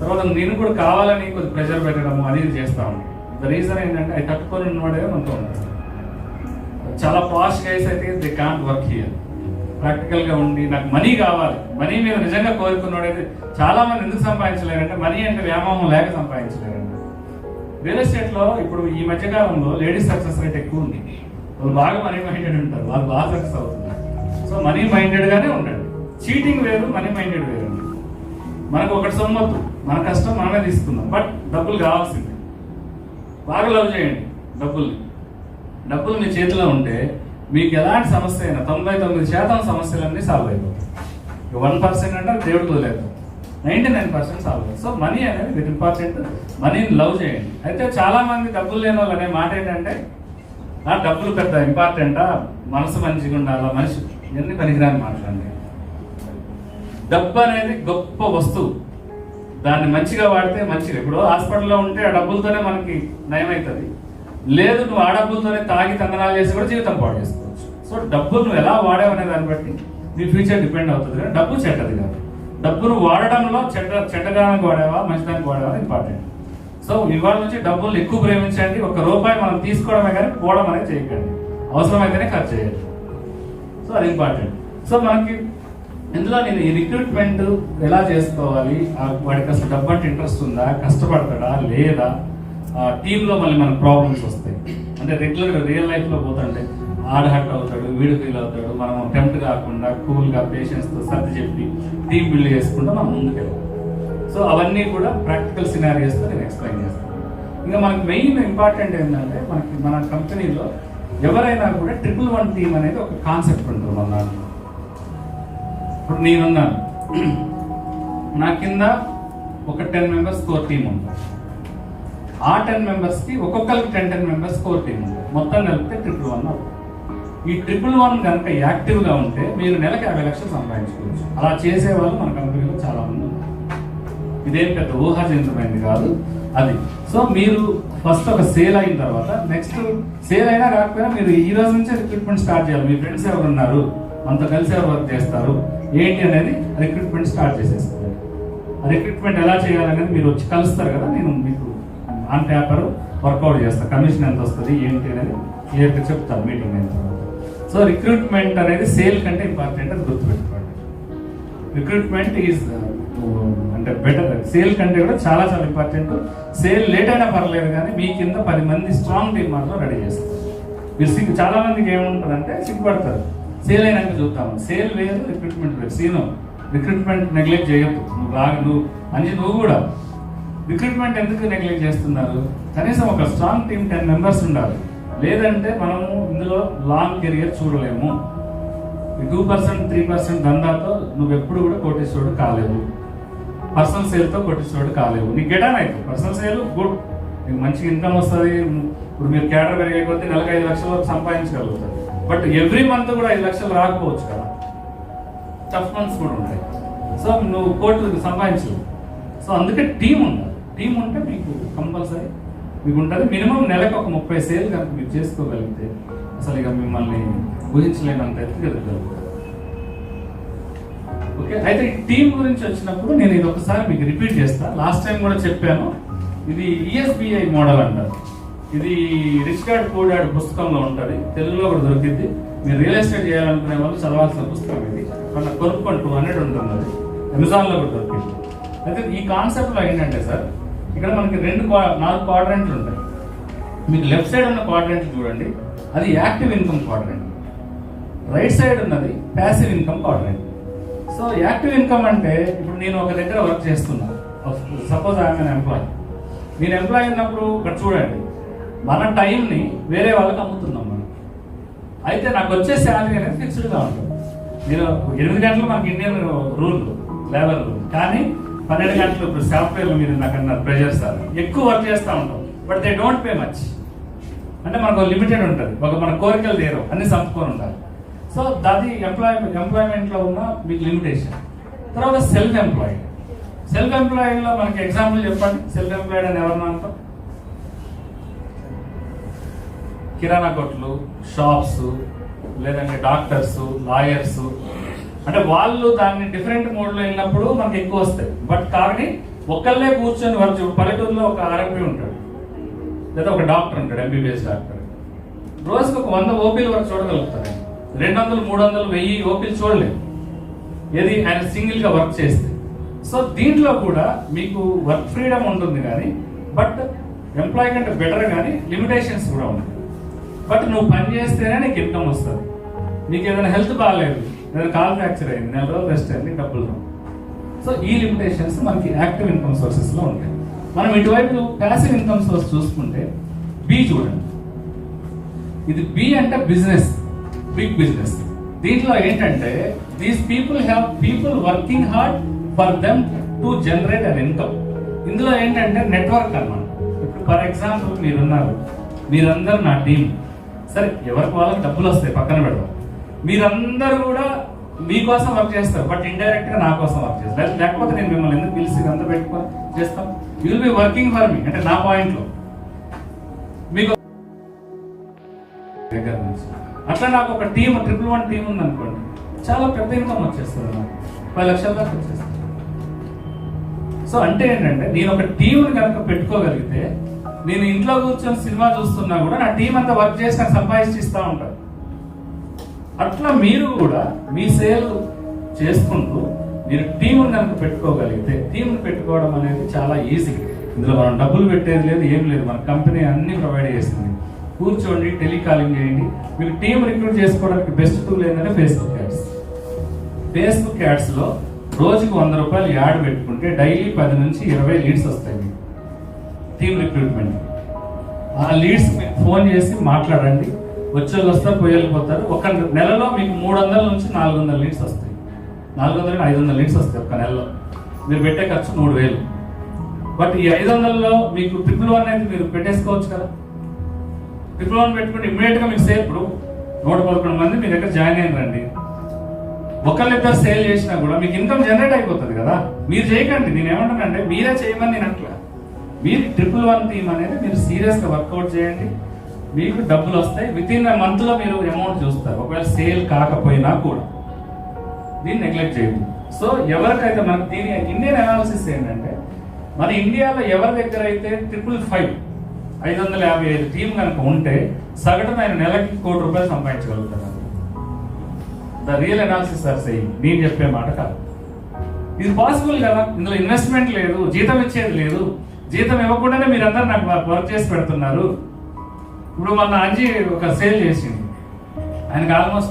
తర్వాత నేను కూడా కావాలని కొద్ది ప్రెషర్ పెట్టడము అనేది చేస్తా ఉంటాను. ద రీజన్ ఏంటంటే అది తట్టుకొని ఉన్నవాడే మనతో ఉంటాడు. చాలా పాష్ గైస్ అయితే దే కాంట్ వర్క్ హియర్. ప్రాక్టికల్గా ఉండి నాకు మనీ కావాలి, మనీ మీద నిజంగా కోరుకున్నాడైతే చాలా మంది ఎందుకు సంపాదించలేరంటే మనీ అంటే వ్యామోహం లేక సంపాదించలేరండి. రియల్ ఎస్టేట్లో ఇప్పుడు ఈ మధ్యకాలంలో లేడీస్ సక్సెస్ రేట్ ఎక్కువ ఉంది. వాళ్ళు బాగా మనీ మైండెడ్ ఉంటారు, వాళ్ళు బాగా సక్సెస్ అవుతున్నారు. సో మనీ మైండెడ్గానే ఉండండి. చీటింగ్ వేరు, మనీ మైండెడ్ వేరు. మనకు ఒకటి సొమ్మొద్దు, మన కష్టం మనమే తీసుకుందాం, బట్ డబ్బులు కావాల్సింది. బాగా లవ్ చేయండి డబ్బులు మీ చేతిలో ఉంటే మీకు ఎలాంటి సమస్య అయినా 99% సమస్యలన్నీ సాల్వ్ అయిపోతాయి. 1% అంటే దేవుడికి వదిలేద్దాం. 99% సాల్వ్. సో మనీ అనేది వెరీ ఇంపార్టెంట్. మనీని లవ్ చేయండి. అయితే చాలా మంది డబ్బులు లేని వాళ్ళు అనే మాట ఏంటంటే డబ్బులు పెద్ద ఇంపార్టెంటా, మనసు మంచిగా ఉండాలా, మనిషి ఇవన్నీ పనికిరాని మాట్లాడండి. డబ్బు అనేది గొప్ప వస్తువు, దాన్ని మంచిగా వాడితే మంచిగా. ఇప్పుడు హాస్పిటల్లో ఉంటే ఆ డబ్బులతోనే మనకి నయమవుతుంది. లేదు నువ్వు ఆ డబ్బులతోనే తాగి తందనాలు చేసి కూడా జీవితం పాడు చేసుకోవచ్చు. సో డబ్బులు నువ్వు ఎలా వాడావు అనే దాన్ని బట్టి నీ ఫ్యూచర్ డిపెండ్ అవుతుంది. కానీ డబ్బు చెడ్డది కాదు. డబ్బును వాడడంలో చెడ్డదానికి వాడావా మంచిదానికి వాడావా ఇంపార్టెంట్. సో ఇవాళ నుంచి డబ్బులు ఎక్కువ ప్రేమించండి. ₹1 మనం తీసుకోవడమే కానీ పోవడం అనేది చేయకండి. అవసరమైతేనే ఖర్చు చేయండి. సో అది ఇంపార్టెంట్. సో మనకి ఇందులో నేను ఈ రిక్రూట్మెంట్ ఎలా చేసుకోవాలి, వాడికి అసలు డబ్బు అంటే ఇంట్రెస్ట్ ఉందా, కష్టపడతాడా లేదా, టీంలో మళ్ళీ మనకు ప్రాబ్లమ్స్ వస్తాయి. అంటే రెగ్యులర్గా రియల్ లైఫ్లో పోతుంటే ఆడ హర్ట్ అవుతాడు, వీడు ఫీల్ అవుతాడు. మనం టెంప్ట్ కాకుండా కూల్గా పేషెన్స్తో సర్ది చెప్పి టీం బిల్డ్ చేసుకుంటూ మనం ముందుకెళ్ళాలి. సో అవన్నీ కూడా ప్రాక్టికల్ సినారియోస్తో నేను ఎక్స్ప్లెయిన్ చేస్తాను. ఇంకా మనకి మెయిన్ ఇంపార్టెంట్ ఏంటంటే మన కంపెనీలో ఎవరైనా కూడా 111 టీం అనేది ఒక కాన్సెప్ట్ ఉంటుంది మన దాంట్లో. ఇప్పుడు నేనున్నాను, నా కింద ఒక 10 మెంబర్స్ కోర్ టీం ఉంటుంది. ఆ 10 మెంబర్స్కి ఒక్కొక్కరికి 10 మెంబర్స్ కోర్ టీం ఉంటుంది. మొత్తం కలిపితే 111 అవుతుంది. ఈ 111 కనుక యాక్టివ్గా ఉంటే మీరు నెలకు 50 లక్షలు సంపాదించుకోవచ్చు. అలా చేసేవాళ్ళు మన కంపెనీలో చాలా మంది ఉన్నారు. ఇదేం పెద్ద ఊహాజనితమైంది కాదు అది. సో మీరు ఫస్ట్ ఒక సేల్ అయిన తర్వాత నెక్స్ట్ సేల్ అయినా కాకపోయినా మీరు ఈ రోజు నుంచే రిక్రూట్మెంట్ స్టార్ట్ చేయాలి. మీ ఫ్రెండ్స్ ఎవరు ఉన్నారు, మనతో కలిసి ఎవరు వర్క్ చేస్తారు ఏంటి అనేది రిక్రూట్మెంట్ స్టార్ట్ చేసేస్తారు. ఆ రిక్రూట్మెంట్ ఎలా చేయాలనేది మీరు వచ్చి కలుస్తారు కదా, నేను మీకు ఆన్ పేపర్ వర్కౌట్ చేస్తాను. కమిషన్ ఎంత వస్తుంది ఏంటి అనేది క్లియర్గా చెప్తాను మీటింగ్ అయిన తర్వాత. సో రిక్రూట్మెంట్ అనేది సేల్ కంటే ఇంపార్టెంట్, అది గుర్తుపెట్టుకోండి. రిక్రూట్మెంట్ ఈజ్ అంటే బెటర్, సేల్ కంటే కూడా చాలా చాలా ఇంపార్టెంట్. సేల్ లేట్ అయినా పర్లేదు కానీ మీ కింద 10 మంది స్ట్రాంగ్ టీమ్ మాత్రం రెడీ చేస్తారు. మీరు చాలా మందికి ఏముంటుందంటే సిగ్గుపడతారు, సేల్ అయినాక చూద్దాము. సేల్ వేరు, రిక్రూట్మెంట్ వేరు. సీను రిక్రూట్మెంట్ నెగ్లెక్ట్ చేయొద్దు. నువ్వు కూడా రిక్రూట్మెంట్ ఎందుకు నెగ్లెక్ట్ చేస్తున్నారు? కనీసం ఒక స్ట్రాంగ్ టీమ్ 10 మెంబర్స్ ఉండాలి. లేదంటే మనము ఇందులో లాంగ్ కెరియర్ చూడలేము. 2% 3% దందాతో నువ్వు ఎప్పుడు కూడా కోటేశ్వరుడు కాలేవు. పర్సనల్ సేల్తో కోటేశ్వరుడు కాలేవు. నీకు గెటాన్ అవుతుంది. పర్సనల్ సేల్ గుడ్, నీకు మంచి ఇన్కమ్ వస్తుంది. ఇప్పుడు మీరు క్యాడర్ పెరిగే కొద్దీ నెలకు 5 లక్షల వరకు సంపాదించగలుగుతారు. బట్ ఎవ్రీ మంత్ కూడా 5 లక్షలు రాకపోవచ్చు కదా, టఫ్ మంత్స్ కూడా ఉంటాయి. సో నువ్వు కోట్లు సంపాదించలేవు. సో అందుకే టీం ఉండాలి. టీం ఉంటే మీకు కంపల్సరీ మీకు ఉంటుంది. మినిమం నెలకు ఒక 30 సేల్ కనుక మీరు చేసుకోగలిగితే అసలు ఇక మిమ్మల్ని ఊహించలేనంత ఎత్తుకెళ్ళగలుగుతారు. ఓకే, అయితే ఈ టీం గురించి వచ్చినప్పుడు నేను ఇది ఒకసారి మీకు రిపీట్ చేస్తా. లాస్ట్ టైం కూడా చెప్పాను. ఇది ESBI మోడల్ అంటారు. ఇది రిచ్ డాడ్ పూర్ డాడ్ పుస్తకంలో ఉంటుంది, తెలుగులో కూడా దొరికింది. మీరు రియల్ ఎస్టేట్ చేయాలనుకునే వాళ్ళు చదవాల్సిన పుస్తకం ఇది. మన కొనుక్కొని 200 ఉంటుంది, అది అమెజాన్లో కూడా దొరికింది. అయితే ఈ కాన్సెప్ట్లో ఏంటంటే సార్, ఇక్కడ మనకి 4 క్వాడ్రెంట్లు ఉంటాయి. మీకు లెఫ్ట్ సైడ్ ఉన్న క్వాడ్రెంట్ చూడండి, అది active income quadrant. Right side ఉన్నది passive income quadrant. So active income అంటే ఇప్పుడు నేను ఒక దగ్గర వర్క్ చేస్తున్నా, సపోజ్ ఐఎమ్ ఎంప్లాయీ. నేను ఎంప్లాయీ ఉన్నప్పుడు ఇక్కడ చూడండి, మన టైంని వేరే వాళ్ళకి అమ్ముతున్నాం మనం. అయితే నాకు వచ్చే శాలరీ అనేది ఫిక్స్డ్గా ఉంటుంది. నేను 8 గంటలు మనకి ఇండియన్ రూల్, లేబర్ రూల్. కానీ 12 గంటలు ఇప్పుడు సాఫ్ట్వేర్లో మీరు నాకన్నా ప్రెజర్ సార్ ఎక్కువ వర్క్ చేస్తూ ఉంటాం. But they don't pay much. అంటే మనకు లిమిటెడ్ ఉంటుంది, మన కోరికలు తీరు అన్ని సంపుకొని ఉండాలి. సో అది ఎంప్లాయ్మెంట్లో ఉన్న మీకు లిమిటేషన్. తర్వాత సెల్ఫ్ ఎంప్లాయిడ్. సెల్ఫ్ ఎంప్లాయిడ్లో మనకి ఎగ్జాంపుల్ చెప్పండి. సెల్ఫ్ ఎంప్లాయిడ్ అని ఎవరన్నా అంటాం? కిరాణా కొట్లు, షాప్స్, లేదంటే డాక్టర్స్, లాయర్స్. అంటే వాళ్ళు దాన్ని డిఫరెంట్ మోడ్లో వెళ్ళినప్పుడు మనకి ఎక్కువ వస్తాయి. బట్ కానీ ఒక్కళ్ళే కూర్చొని వర్క్, పల్లెటూరులో ఒక RMP ఉంటాడు, లేదా ఒక డాక్టర్ ఉంటాడు, MBBS డాక్టర్. రోజుకి ఒక 100 ఓపీలు వరకు చూడగలుగుతారు. 200, 300, 1000 ఓపీలు చూడలేదు, ఏది ఆయన సింగిల్గా వర్క్ చేస్తే. సో దీంట్లో కూడా మీకు వర్క్ ఫ్రీడమ్ ఉంటుంది కానీ, బట్ ఎంప్లాయీ కంటే బెటర్ కానీ లిమిటేషన్స్ కూడా ఉంటాయి. బట్ నువ్వు పని చేస్తేనే నీకు ఇన్కమ్ వస్తుంది. నీకు ఏదైనా హెల్త్ బాగాలేదు, ఏదైనా కాల్ ఫ్రాక్చర్ అయింది, 4 రోజులు రెస్ట్ అయింది, డబ్బులు. సో ఈ లిమిటేషన్స్ మనకి యాక్టివ్ ఇన్కమ్ సోర్సెస్లో ఉంటాయి. మనం ఇటువైపు ప్యాసివ్ ఇన్కమ్ సోర్స్ చూసుకుంటే B చూడండి. ఇది B అంటే బిజినెస్, బిగ్ బిజినెస్. దీంట్లో ఏంటంటే these people have people working hard for them to generate an income. ఇందులో ఏంటంటే నెట్వర్క్ అన్నమాట. ఇప్పుడు ఫర్ ఎగ్జాంపుల్ మీరందరూ నా టీం, సరే ఎవరికి వాళ్ళకి డబ్బులు వస్తాయి పక్కన పెడదాం, మీరందరూ కూడా మీకోసం వర్క్ చేస్తారు, బట్ ఇండైరెక్ట్ గా నా కోసం వర్క్ చేస్తారు. లేకపోతే నేను మిమ్మల్ని ఎందుకు పిలిచి అంతా పెట్టుకొని చేస్తాం? You will be working for me, అంటే నా పాయింట్ లో మీకు దగ్గర నుంచి. అట్లా నాకు ఒక టీం 111 టీం ఉంది అనుకోండి, చాలా పెద్ద ఇన్కమ్ వచ్చేస్తుంది, నాకు 10 లక్షల దాకా వచ్చేస్తుంది. సో అంటే ఏంటంటే నేను ఒక టీంని కనుక పెట్టుకోగలిగితే, నేను ఇంట్లో కూర్చొని సినిమా చూస్తున్నా కూడా నా టీం అంతా వర్క్ చేసి నాకు సంపాదించి ఇస్తూ ఉంటారు. అట్లా మీరు కూడా మీ సేల్ చేసుకుంటూ మీరు టీంని కనుక పెట్టుకోగలిగితే, టీంని పెట్టుకోవడం అనేది చాలా ఈజీ. ఇందులో మనం డబ్బులు పెట్టేది లేదు, ఏం లేదు, మన కంపెనీ అన్ని ప్రొవైడ్ చేసింది. కూర్చోండి, టెలికాలింగ్ చేయండి. మీకు టీం రిక్రూట్ చేసుకోవడానికి బెస్ట్ టూల్ ఏంటంటే ఫేస్బుక్ యాడ్స్. ఫేస్బుక్ యాడ్స్ లో రోజుకి 100 రూపాయలు యాడ్ పెట్టుకుంటే డైలీ 10 నుంచి 20 లీడ్స్ వస్తాయి మీకు టీమ్ రిక్రూట్మెంట్. ఆ లీడ్స్ మీకు ఫోన్ చేసి మాట్లాడండి, వచ్చేళ్ళు వస్తారు, పోయేళ్ళిపోతారు. ఒక నెలలో మీకు 300 నుంచి 400 లీడ్స్ వస్తాయి, 400 500 లీడ్స్ వస్తాయి ఒక నెలలో. మీరు పెట్టే ఖర్చు 3000. బట్ ఈ 500లో మీకు 111 అనేది మీరు పెట్టేసుకోవచ్చు కదా. 111 పెట్టుకుంటే ఇమ్మీడియట్ గా మీకు సేల్. ఇప్పుడు 111 మంది మీ దగ్గర జాయిన్ అయినారండి, ఒకళ్ళిద్దరు సేల్ చేసినా కూడా మీకు ఇన్కమ్ జనరేట్ అయిపోతుంది కదా. మీరు చేయకండి, నేను ఏమంటానంటే మీరే చేయమని నేను అట్లా. మీరు 111 టీమ్ అనేది మీరు సీరియస్ గా వర్కౌట్ చేయండి, మీకు డబ్బులు వస్తాయి. విత్ ఇన్ ఎ మంత్ లో మీరు అమౌంట్ చూస్తారు. ఒకవేళ సేల్ కాకపోయినా కూడా దీన్ని నెగ్లెక్ట్ చేయదు. సో ఎవరికైతే మనకు దీని ఇండియన్ అనాలిసిస్ ఏంటంటే, మన ఇండియాలో ఎవరి దగ్గర అయితే 555 టీం కనుక ఉంటే సగటున ఆయన నెలకి 1 కోటి రూపాయలు సంపాదించగలుగుతారు. The real analysis are saying, నేను చెప్పే మాట కాదు. ఇది పాసిబుల్ కదా. ఇందులో ఇన్వెస్ట్మెంట్ లేదు, జీతం ఇచ్చేది లేదు. జీతం ఇవ్వకుండానే మీరందరూ నాకు వర్క్ చేసి పెడుతున్నారు. ఇప్పుడు మన అంజీ ఒక సేల్ చేసింది, ఆయనకి ఆల్మోస్ట్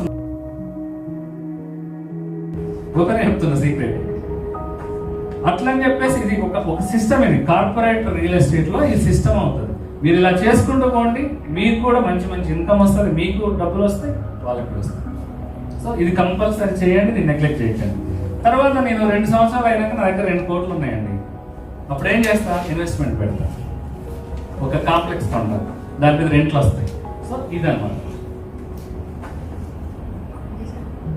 ఒకనే చెప్తున్నా సీక్రెట్. అట్లని చెప్పేసి ఇది ఒక సిస్టమ్. ఇది కార్పొరేట్ రియల్ ఎస్టేట్ లో ఈ సిస్టమ్ అవుతుంది. మీరు ఇలా చేసుకుంటూ పోండి, మీకు కూడా మంచి మంచి ఇన్కమ్ వస్తుంది, మీకు డబ్బులు వస్తాయి, వాళ్ళకి వస్తాయి. సో ఇది కంపల్సరీ చేయండి, దీన్ని నెగ్లెక్ట్ చేయకండి. తర్వాత నేను 2 సంవత్సరాలు అయినాక నా దగ్గర 2 కోట్లు ఉన్నాయండి. అప్పుడు ఏం చేస్తా? ఇన్వెస్ట్మెంట్ పెడతా, ఒక కాంప్లెక్స్ కొంటా, దాని మీద రెంట్లు వస్తాయి. సో ఇదన్నమాట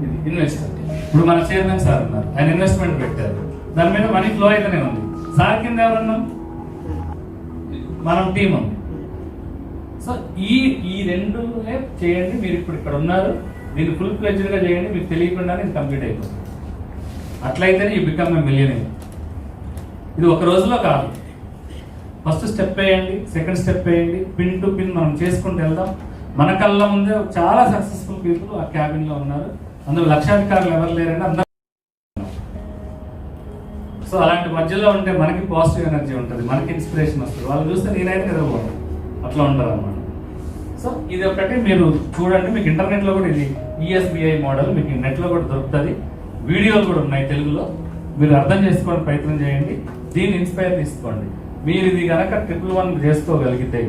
ఇది ఇన్వెస్టర్. ఇప్పుడు మన చైర్మన్ సార్ ఉన్నారు, ఆయన ఇన్వెస్ట్మెంట్ పెట్టారు, దాని మీద మనీ ఫ్లో అయితేనే ఉంది. సార్ కింద ఎవరున్నాం? మనం టీం ఉంది. సో ఈ రెండు చేయండి. మీరు ఇప్పుడు ఇక్కడ ఉన్నారు, దీన్ని ఫుల్ ఫ్లెడ్జ్డ్ గా చేయండి, మీకు తెలియకుండానే ఇది కంప్లీట్ అయిపోతుంది. అట్లయితేనే ఈ బికమ్ ఎ మిలియనీర్. ఇది ఒక రోజులో కాదు. ఫస్ట్ స్టెప్ వేయండి, సెకండ్ స్టెప్ వేయండి, పిన్ టు పిన్ మనం చేసుకుంటూ వెళ్దాం. మన కళ్ళ ముందే చాలా సక్సెస్ఫుల్ పీపుల్ ఆ క్యాబిన్ లో ఉన్నారు. అందులో లక్షాధికారులు ఎవరు లేరండి, అందరూ. సో అలాంటి మధ్యలో ఉంటే మనకి పాజిటివ్ ఎనర్జీ ఉంటుంది, మనకి ఇన్స్పిరేషన్ వస్తుంది. వాళ్ళు చూస్తే నేనైతే నిద్రపోను, అట్లా ఉంటారు అన్నమాట. సో ఇది ఒకటి మీరు చూడండి. మీకు ఇంటర్నెట్ లో కూడా ఇది ESBI మోడల్ మీకు నెట్ లో కూడా దొరుకుతుంది, వీడియోలు కూడా ఉన్నాయి తెలుగులో. మీరు అర్థం చేసుకోవడానికి ప్రయత్నం చేయండి, దీన్ని ఇన్స్పైర్ తీసుకోండి. మీరు ఇది కనుక 111 చేసుకోగలిగితే,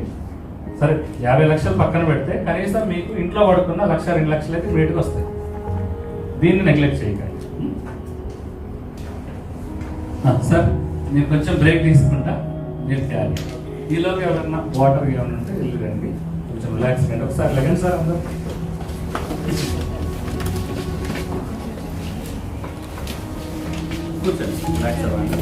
సరే 50 లక్షలు పక్కన పెడితే కనీసం మీకు ఇంట్లో పడుకున్న 1-2 లక్షలు అయితే రేటుకి వస్తాయి. దీన్ని నెగ్లెక్ట్ చేయకండి. సార్ మీరు కొంచెం బ్రేక్ తీసుకుంటా, మీరు తయారు. ఈలోగా ఎవరన్నా వాటర్ ఏమైనా ఉంటే వెళ్ళి రండి, కొంచెం రిలాక్స్ కండి. ఒకసారి లెగండి సార్, అందరూ కూర్చోండి, రిలాక్స్ అవ్వండి.